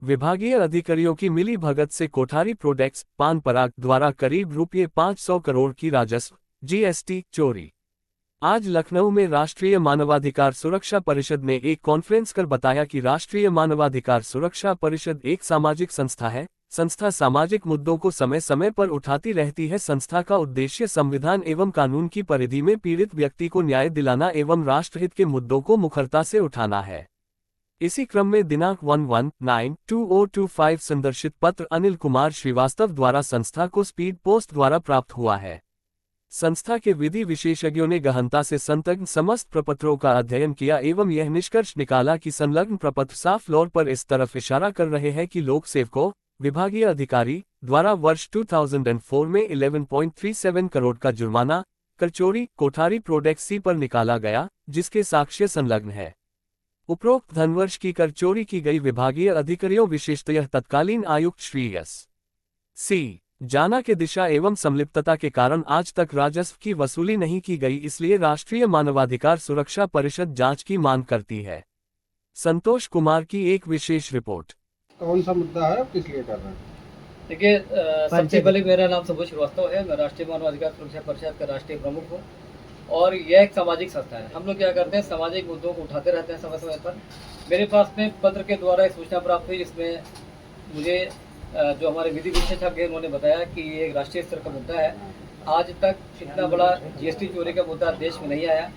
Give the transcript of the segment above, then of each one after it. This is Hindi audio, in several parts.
विभागीय अधिकारियों की मिली भगत से कोठारी प्रोडक्ट्स पान पराग द्वारा करीब रुपये 500 करोड़ की राजस्व जीएसटी चोरी। आज लखनऊ में राष्ट्रीय मानवाधिकार सुरक्षा परिषद ने एक कॉन्फ्रेंस कर बताया कि राष्ट्रीय मानवाधिकार सुरक्षा परिषद एक सामाजिक संस्था है। संस्था सामाजिक मुद्दों को समय समय पर उठाती रहती है। संस्था का उद्देश्य संविधान एवं कानून की परिधि में पीड़ित व्यक्ति को न्याय दिलाना एवं राष्ट्रहित के मुद्दों को मुखरता से उठाना है। इसी क्रम में दिनांक 11/9/2025 संदर्शित पत्र अनिल कुमार श्रीवास्तव द्वारा संस्था को स्पीड पोस्ट द्वारा प्राप्त हुआ है। संस्था के विधि विशेषज्ञों ने गहनता से संलग्न समस्त प्रपत्रों का अध्ययन किया एवं यह निष्कर्ष निकाला कि संलग्न प्रपत्र साफ तौर पर इस तरफ इशारा कर रहे हैं कि लोक सेवकों विभागीय अधिकारी द्वारा वर्ष 2004 में 11.37 करोड़ का जुर्माना कर चोरी कोठारी प्रोडक्ट्स सी पर निकाला गया, जिसके साक्ष्य संलग्न है। उपरोक्त धनवर्ष की कर चोरी की गई विभागीय अधिकारियों विशेषतः तत्कालीन आयुक्त श्री एस.सी. जाना के दिशा एवं संलिप्तता के कारण आज तक राजस्व की वसूली नहीं की गई, इसलिए राष्ट्रीय मानवाधिकार सुरक्षा परिषद जांच की मांग करती है। संतोष कुमार की एक विशेष रिपोर्ट। कौन सा मुद्दा है, किस लिए कर रहे हैं? देखिए, सबसे पहले मेरा नाम संतोष श्रीवास्तव है। मैं राष्ट्रीय मानवाधिकार सुरक्षा परिषद का राष्ट्रीय प्रमुख हूँ और यह एक सामाजिक संस्था है। हम लोग क्या करते हैं, सामाजिक मुद्दों को उठाते रहते हैं समय समय पर। मेरे पास में पत्र के द्वारा एक सूचना प्राप्त हुई, जिसमें मुझे जो हमारे विधि विशेषज्ञ हैं उन्होंने बताया कि ये एक राष्ट्रीय स्तर का मुद्दा है। आज तक इतना बड़ा जीएसटी चोरी का मुद्दा देश में नहीं आया।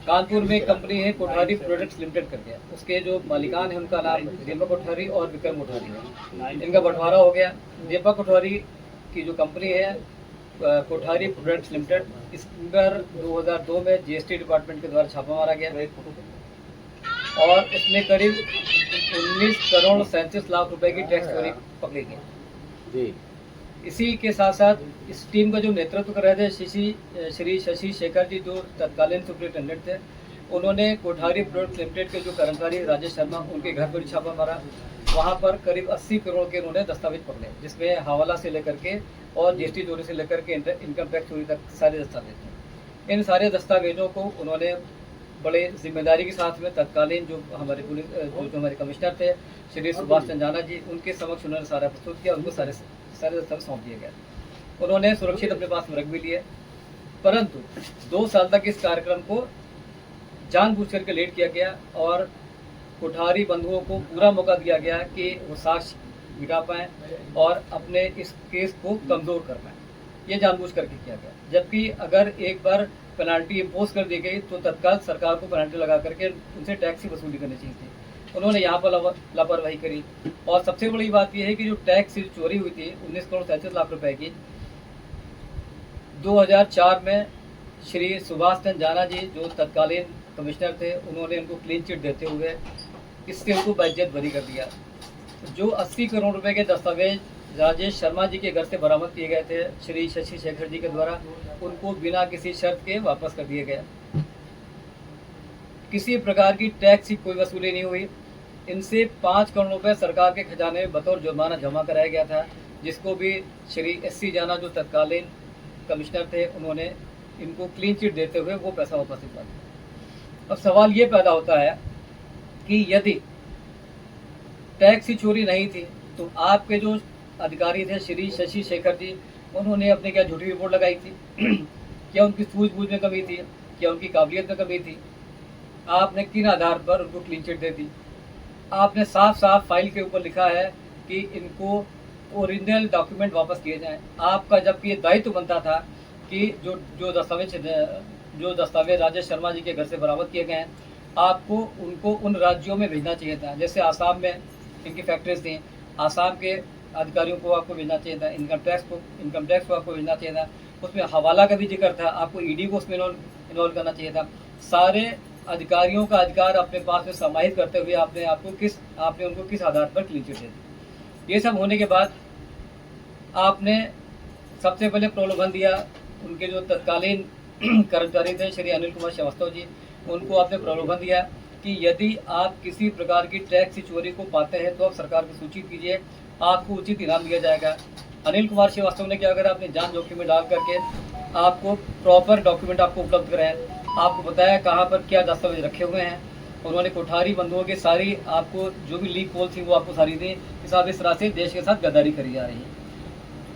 कानपुर में एक कंपनी है कोठारी प्रोडक्ट्स लिमिटेड करके, उसके जो मालिकान हैं उनका नाम दीपक कोठारी और विक्रम कोठारी है। इनका बंटवारा हो गया। दीपक कोठारी की जो कंपनी है कोठारी प्रोडक्ट्स लिमिटेड, इस पर 2002 में जीएसटी डिपार्टमेंट के द्वारा छापा मारा गया और इसमें करीब 19 करोड़ 37 लाख रुपए की टैक्स चोरी पकड़ी गई। इसी के साथ साथ इस टीम का जो नेतृत्व कर रहे थे श्री शशि शेखर जी, जो तत्कालीन सुप्रिंटेंडेंट थे, उन्होंने कोठारी प्रोडक्ट्स लिमिटेड के जो कर्मचारी राजेश शर्मा, उनके घर पर छापा मारा। वहां पर करीब 80 करोड़ के उन्होंने दस्तावेज पकड़े, जिसमें हवाला से लेकर के और जीएसटी चोरी से लेकर के इनकम टैक्स चोरी तक सारे दस्तावेज थे। इन सारे दस्तावेजों को उन्होंने बड़े जिम्मेदारी के साथ में तत्कालीन जो हमारे पुलिस जो हमारे कमिश्नर थे श्री सुभाष चंदाना जी, उनके समक्ष उन्होंने सारा प्रस्तुत किया। उनको सारे दस्तावेज सौंप दिए गए। उन्होंने सुरक्षित अपने पास में रख भी लिए, परंतु 2 साल तक इस कार्यक्रम को जानबूझ करके लेट किया गया और कोठारी बंधुओं को पूरा मौका दिया गया कि वो साक्ष्य मिटा पाएं और अपने इस केस को कमज़ोर कर पाएं। ये जानबूझ करके किया गया। जबकि अगर एक बार पेनाल्टी इम्पोज कर दी गई तो तत्काल सरकार को पेनाल्टी लगा करके उनसे टैक्स की वसूली करनी चाहिए थी। उन्होंने यहाँ पर लापरवाही करी। और सबसे बड़ी बात यह है कि जो टैक्स चोरी हुई थी 19 करोड़ 37 लाख रुपए की, 2004 में श्री सुभाष चंद्र जाना जी जो तत्कालीन कमिश्नर थे, उन्होंने उनको क्लीन चिट देते हुए इससे उनको बाइज्जत बरी कर दिया। जो 80 करोड़ रुपए के दस्तावेज राजेश शर्मा जी के घर से बरामद किए गए थे श्री शशि शेखर जी के द्वारा, उनको बिना किसी शर्त के वापस कर दिए गए। किसी प्रकार की टैक्स की कोई वसूली नहीं हुई। इनसे 5 करोड़ रुपए सरकार के खजाने में बतौर जुर्माना जमा कराया गया था, जिसको भी श्री एस.सी. जाना जो तत्कालीन कमिश्नर थे, उन्होंने इनको क्लीन चिट देते हुए वो पैसा वापस दिलवा दिया। अब सवाल ये पैदा होता है कि यदि टैक्स की चोरी नहीं थी तो आपके जो अधिकारी थे श्री शशि शेखर जी, उन्होंने अपने क्या झूठी रिपोर्ट लगाई थी? क्या उनकी सूझबूझ में कमी थी? क्या उनकी काबिलियत में कमी थी? आपने किन आधार पर उनको क्लीन चिट दे दी? आपने साफ साफ फाइल के ऊपर लिखा है कि इनको ओरिजिनल डॉक्यूमेंट वापस किए जाएं। आपका जबकि ये दायित्व बनता था कि जो दस्तावेज राजेश शर्मा जी के घर से बरामद किए गए हैं, आपको उनको उन राज्यों में भेजना चाहिए था। जैसे आसाम में इनकी फैक्ट्रीज थी, आसाम के अधिकारियों को आपको भेजना चाहिए था। इनकम टैक्स को आपको भेजना चाहिए था। उसमें हवाला का भी जिक्र था, आपको ईडी को उसमें इन्वॉल्व करना चाहिए था। सारे अधिकारियों का अधिकार अपने पास में समाहित करते हुए आपने उनको किस आधार पर क्लीन चिट दे दी? ये सब होने के बाद आपने सबसे पहले प्रलोभन दिया। उनके जो तत्कालीन कर्मचारी थे श्री अनिल कुमार श्रीवास्तव जी, उनको आपने प्रलोभन दिया कि यदि आप किसी प्रकार की टैक्स की चोरी को पाते हैं तो आप सरकार को सूचित कीजिए, आपको उचित इनाम दिया जाएगा। अनिल कुमार श्रीवास्तव ने क्या करा, अपनी जान जोखिम में डाल करके आपको प्रॉपर डॉक्यूमेंट आपको उपलब्ध कराएं, आपको बताया कहाँ पर क्या दस्तावेज रखे हुए हैं उन्होंने कोठारी बंधुओं की सारी आपको जो भी लीक पोल थी वो आपको सारी दी कि साहब इस तरह से देश के साथ गद्दारी करी जा रही है।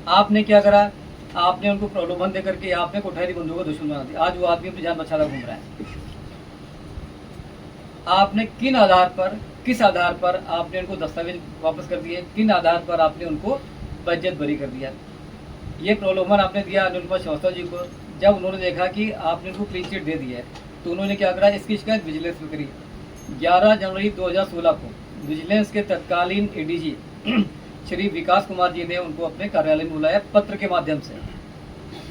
आपने क्या करा, आपने उनको प्रलोभन दे करके आपने कोठारी बंधुओं को दुश्मन बना दिया। आज वो आदमी अपनी जान बचाता घूम रहा है। आपने किस आधार पर आपने उनको दस्तावेज वापस कर दिए, किन आधार पर आपने उनको बजट बरी कर दिया। ये प्रलोभन आपने दिया अनिल कुमार श्रीवास्तव जी को। जब उन्होंने देखा कि आपने उनको क्लीन चिट दे दी है तो उन्होंने क्या करा, इसकी शिकायत विजिलेंस में करी। 11 जनवरी 2016 को विजिलेंस के तत्कालीन एडीजी श्री विकास कुमार जी ने उनको अपने कार्यालय में बुलाया पत्र के माध्यम से।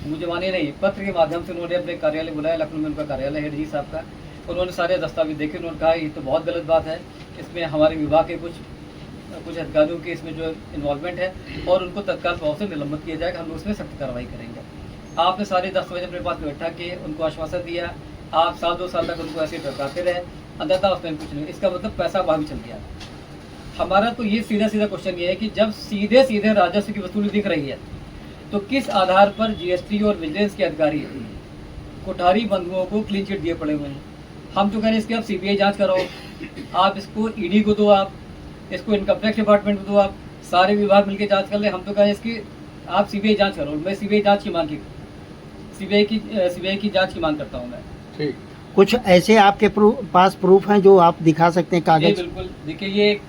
मुझे माने नहीं, पत्र के माध्यम से उन्होंने अपने कार्यालय बुलाया। लखनऊ में उनका कार्यालय है एडीजी साहब का। उन्होंने सारे दस्तावेज देखे। उन्होंने कहा ये तो बहुत गलत बात है, इसमें हमारे विभाग के कुछ अधिकारियों की इसमें जो इन्वॉल्वमेंट है और उनको तत्काल प्रभाव से निलंबित किया जाएगा। हम लोग उसमें सख्त कार्रवाई करेंगे। आपने सारे दस्तावेज अपने पास इकट्ठा किए, उनको आश्वासन दिया। आप 2 साल तक उनको ऐसे डरकाते रहे, अंततः उसमें कुछ नहीं। इसका मतलब पैसा बाहर चल गया। हमारा तो ये सीधा क्वेश्चन ये है कि जब सीधे राजस्व की वसूली दिख रही है तो किस आधार पर जीएसटी और विजिलेंस के अधिकारी कोठारी बंधुओं को क्लीन चिट दिए पड़े हुए हैं। हम तो कह रहे हैं इसकी आप सीबीआई जांच कराओ, आप इसको ईडी को दो, आप इसको इनकम टैक्स डिपार्टमेंट को दो, आप सारे विभाग मिलकर जांच कर ले। हम तो कह रहे हैं इसकी आप सीबीआई जांच करो। मैं सीबीआई जांच की मांग की सीबीआई की जांच की मांग करता हूँ मैं। ठीक। कुछ ऐसे आपके पास प्रूफ हैं जो आप दिखा सकते हैं जी कागज? बिल्कुल, देखिए ये